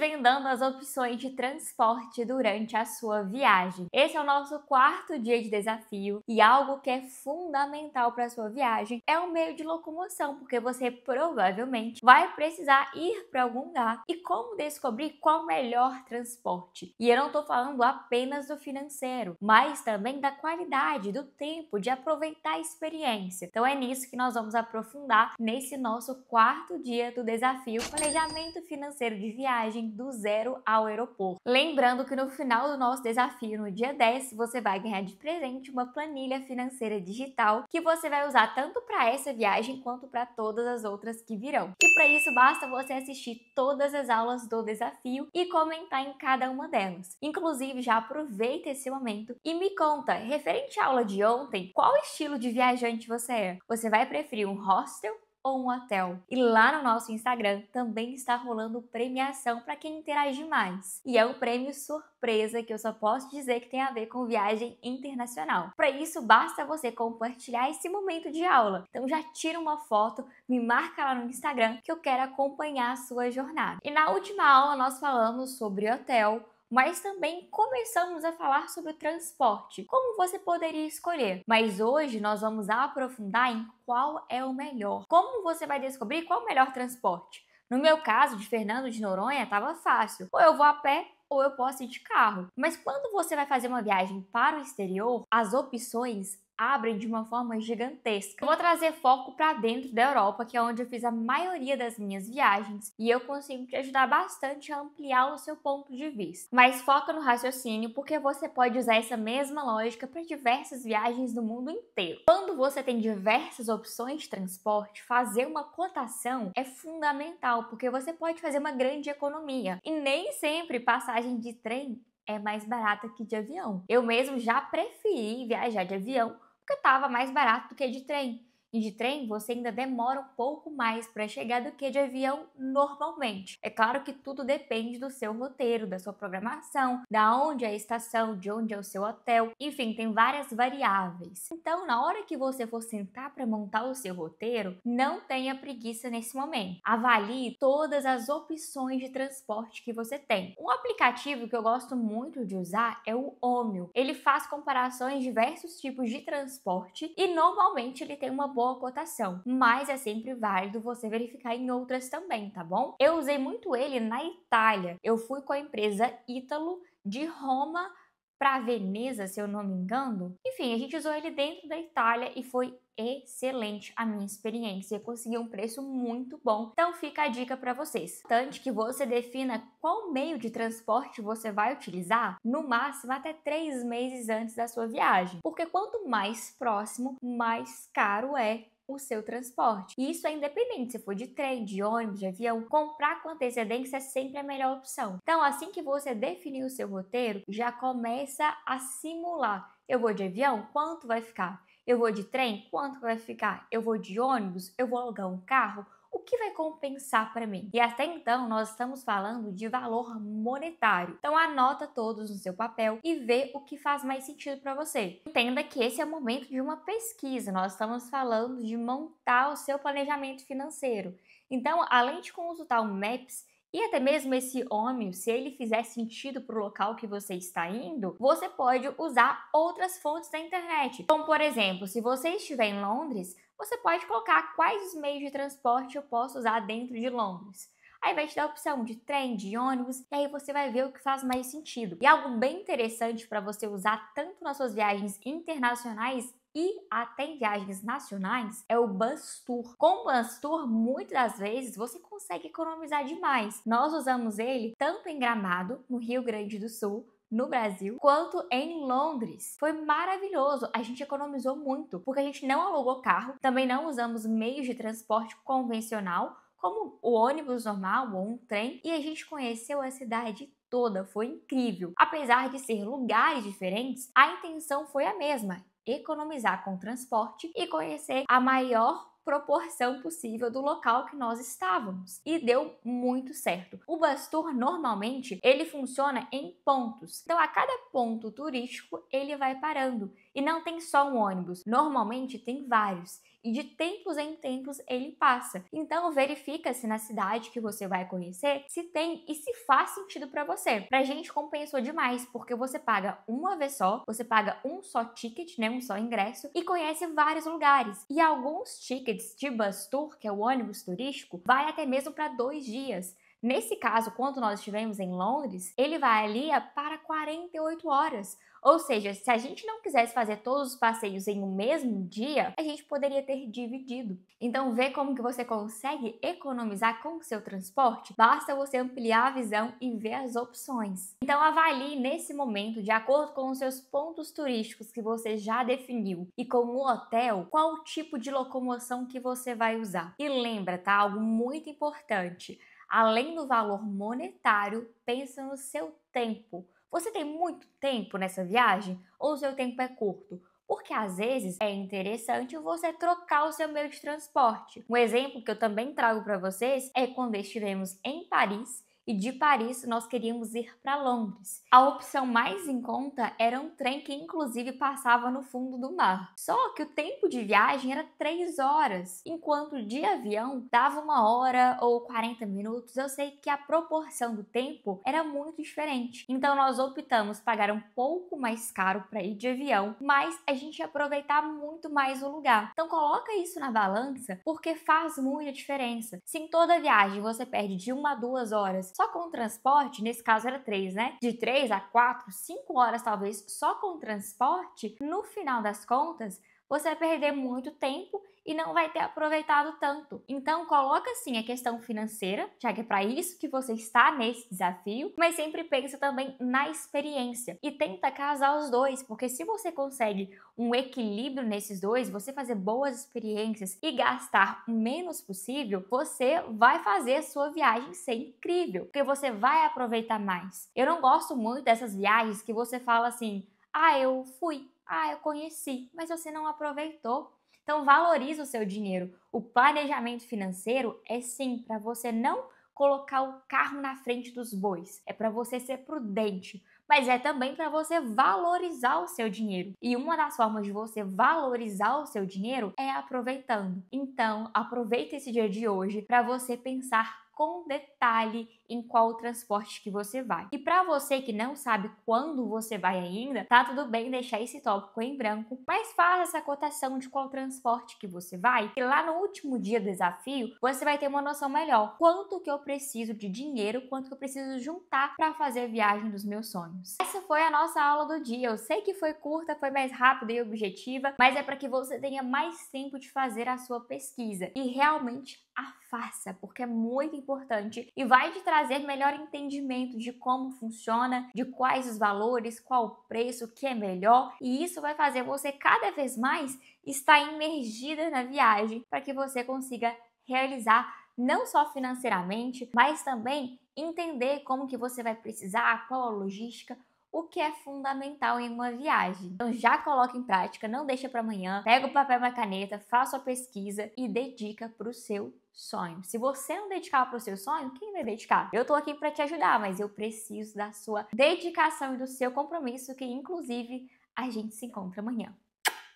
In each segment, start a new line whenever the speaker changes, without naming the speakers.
desvendando as opções de transporte durante a sua viagem. Esse é o nosso quarto dia de desafio e algo que é fundamental para a sua viagem é o meio de locomoção, porque você provavelmente vai precisar ir para algum lugar. E como descobrir qual o melhor transporte? E eu não estou falando apenas do financeiro, mas também da qualidade, do tempo, de aproveitar a experiência. Então é nisso que nós vamos aprofundar nesse nosso quarto dia do desafio Planejamento Financeiro de Viagem do zero ao aeroporto. Lembrando que no final do nosso desafio, no dia 10, você vai ganhar de presente uma planilha financeira digital que você vai usar tanto para essa viagem quanto para todas as outras que virão. E para isso basta você assistir todas as aulas do desafio e comentar em cada uma delas. Inclusive, já aproveita esse momento e me conta, referente à aula de ontem, qual estilo de viajante você é? Você vai preferir um hostel ou um hotel? E lá no nosso Instagram também está rolando premiação para quem interage mais. E é um prêmio surpresa que eu só posso dizer que tem a ver com viagem internacional. Para isso, basta você compartilhar esse momento de aula. Então já tira uma foto, me marca lá no Instagram que eu quero acompanhar a sua jornada. E na última aula nós falamos sobre hotel, mas também começamos a falar sobre o transporte, como você poderia escolher. Mas hoje nós vamos aprofundar em qual é o melhor. Como você vai descobrir qual é o melhor transporte? No meu caso, de Fernando de Noronha, estava fácil. Ou eu vou a pé, ou eu posso ir de carro. Mas quando você vai fazer uma viagem para o exterior, as opções abrem de uma forma gigantesca. Eu vou trazer foco para dentro da Europa, que é onde eu fiz a maioria das minhas viagens, e eu consigo te ajudar bastante a ampliar o seu ponto de vista. Mas foca no raciocínio, porque você pode usar essa mesma lógica para diversas viagens no mundo inteiro. Quando você tem diversas opções de transporte, fazer uma cotação é fundamental, porque você pode fazer uma grande economia. E nem sempre passagem de trem é mais barata que de avião. Eu mesmo já preferi viajar de avião porque estava mais barato do que de trem. E de trem você ainda demora um pouco mais para chegar do que de avião normalmente. É claro que tudo depende do seu roteiro, da sua programação, da onde é a estação, de onde é o seu hotel, enfim, tem várias variáveis. Então, na hora que você for sentar para montar o seu roteiro, não tenha preguiça nesse momento. Avalie todas as opções de transporte que você tem. Um aplicativo que eu gosto muito de usar é o Omio. Ele faz comparações de diversos tipos de transporte e normalmente ele tem uma boa cotação, mas é sempre válido você verificar em outras também, tá bom? Eu usei muito ele na Itália. Eu fui com a empresa Ítalo de Roma para Veneza, se eu não me engano. Enfim, a gente usou ele dentro da Itália e foi excelente a minha experiência. Eu consegui um preço muito bom. Então fica a dica para vocês. Importante que você defina qual meio de transporte você vai utilizar, no máximo até 3 meses antes da sua viagem. Porque quanto mais próximo, mais caro é o seu transporte. E isso é independente se for de trem, de ônibus, de avião. Comprar com antecedência é sempre a melhor opção. Então, assim que você definir o seu roteiro, já começa a simular. Eu vou de avião? Quanto vai ficar? Eu vou de trem? Quanto vai ficar? Eu vou de ônibus? Eu vou alugar um carro? O que vai compensar para mim? E até então nós estamos falando de valor monetário. Então anota todos no seu papel e vê o que faz mais sentido para você. Entenda que esse é o momento de uma pesquisa. Nós estamos falando de montar o seu planejamento financeiro. Então, além de consultar o Maps e até mesmo esse Omio, se ele fizer sentido para o local que você está indo, você pode usar outras fontes da internet. Como, por exemplo, se você estiver em Londres, você pode colocar quais os meios de transporte eu posso usar dentro de Londres. Aí vai te dar a opção de trem, de ônibus, e aí você vai ver o que faz mais sentido. E algo bem interessante para você usar tanto nas suas viagens internacionais e até em viagens nacionais é o Bus Tour. Com o Bus Tour, muitas das vezes você consegue economizar demais. Nós usamos ele tanto em Gramado, no Rio Grande do Sul, no Brasil, quanto em Londres. Foi maravilhoso, a gente economizou muito, porque a gente não alugou carro, também não usamos meios de transporte convencional, como o ônibus normal ou um trem, e a gente conheceu a cidade toda, foi incrível. Apesar de ser lugares diferentes, a intenção foi a mesma: economizar com transporte e conhecer a maior proporção possível do local que nós estávamos. E deu muito certo. O Bus Tour, normalmente, ele funciona em pontos. Então, a cada ponto turístico, ele vai parando. E não tem só um ônibus, normalmente tem vários. E de tempos em tempos ele passa. Então verifica se na cidade que você vai conhecer, se tem e se faz sentido para você. Pra gente compensou demais, porque você paga uma vez só, você paga um só ticket, né, um só ingresso, e conhece vários lugares. E alguns tickets de bus tour, que é o ônibus turístico, vai até mesmo para 2 dias. Nesse caso, quando nós estivemos em Londres, ele vai ali para 48 horas. Ou seja, se a gente não quisesse fazer todos os passeios em um mesmo dia, a gente poderia ter dividido. Então, vê como que você consegue economizar com o seu transporte? Basta você ampliar a visão e ver as opções. Então, avalie nesse momento, de acordo com os seus pontos turísticos que você já definiu e com o hotel, qual o tipo de locomoção que você vai usar. E lembra, tá? Algo muito importante. Além do valor monetário, pensa no seu tempo. Você tem muito tempo nessa viagem ou o seu tempo é curto? Porque às vezes é interessante você trocar o seu meio de transporte. Um exemplo que eu também trago para vocês é quando estivemos em Paris e de Paris nós queríamos ir para Londres. A opção mais em conta era um trem que inclusive passava no fundo do mar. Só que o tempo de viagem era 3 horas, enquanto de avião dava 1 hora ou 40 minutos. Eu sei que a proporção do tempo era muito diferente. Então nós optamos pagar um pouco mais caro para ir de avião, mas a gente ia aproveitar muito mais o lugar. Então coloca isso na balança, porque faz muita diferença. Se em toda viagem você perde de 1 a 2 horas só com o transporte, nesse caso era 3, né? De 3 a 4, 5 horas talvez só com o transporte, no final das contas, você vai perder muito tempo e não vai ter aproveitado tanto. Então coloca sim a questão financeira, já que é para isso que você está nesse desafio, mas sempre pensa também na experiência e tenta casar os dois, porque se você consegue um equilíbrio nesses dois, você fazer boas experiências e gastar o menos possível, você vai fazer a sua viagem ser incrível, porque você vai aproveitar mais. Eu não gosto muito dessas viagens que você fala assim: ah, eu fui, ah, eu conheci, mas você não aproveitou. Então valoriza o seu dinheiro. O planejamento financeiro é sim para você não colocar o carro na frente dos bois. É para você ser prudente, mas é também para você valorizar o seu dinheiro. E uma das formas de você valorizar o seu dinheiro é aproveitando. Então, aproveita esse dia de hoje para você pensar com detalhe em qual transporte que você vai. E para você que não sabe quando você vai ainda, tá tudo bem deixar esse tópico em branco, mas faça essa cotação de qual transporte que você vai, e lá no último dia do desafio, você vai ter uma noção melhor. Quanto que eu preciso de dinheiro, quanto que eu preciso juntar para fazer a viagem dos meus sonhos. Essa foi a nossa aula do dia. Eu sei que foi curta, foi mais rápida e objetiva, mas é para que você tenha mais tempo de fazer a sua pesquisa. E realmente a faça, porque é muito importante e vai te trazer melhor entendimento de como funciona, de quais os valores, qual o preço, o que é melhor, e isso vai fazer você cada vez mais estar imergida na viagem para que você consiga realizar não só financeiramente, mas também entender como que você vai precisar, qual a logística, o que é fundamental em uma viagem. Então já coloca em prática, não deixa para amanhã, pega o papel e uma caneta, faça a pesquisa e dedica para o seu sonho. Se você não dedicar para o seu sonho, quem vai dedicar? Eu tô aqui para te ajudar, mas eu preciso da sua dedicação e do seu compromisso, que inclusive a gente se encontra amanhã.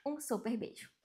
Um super beijo!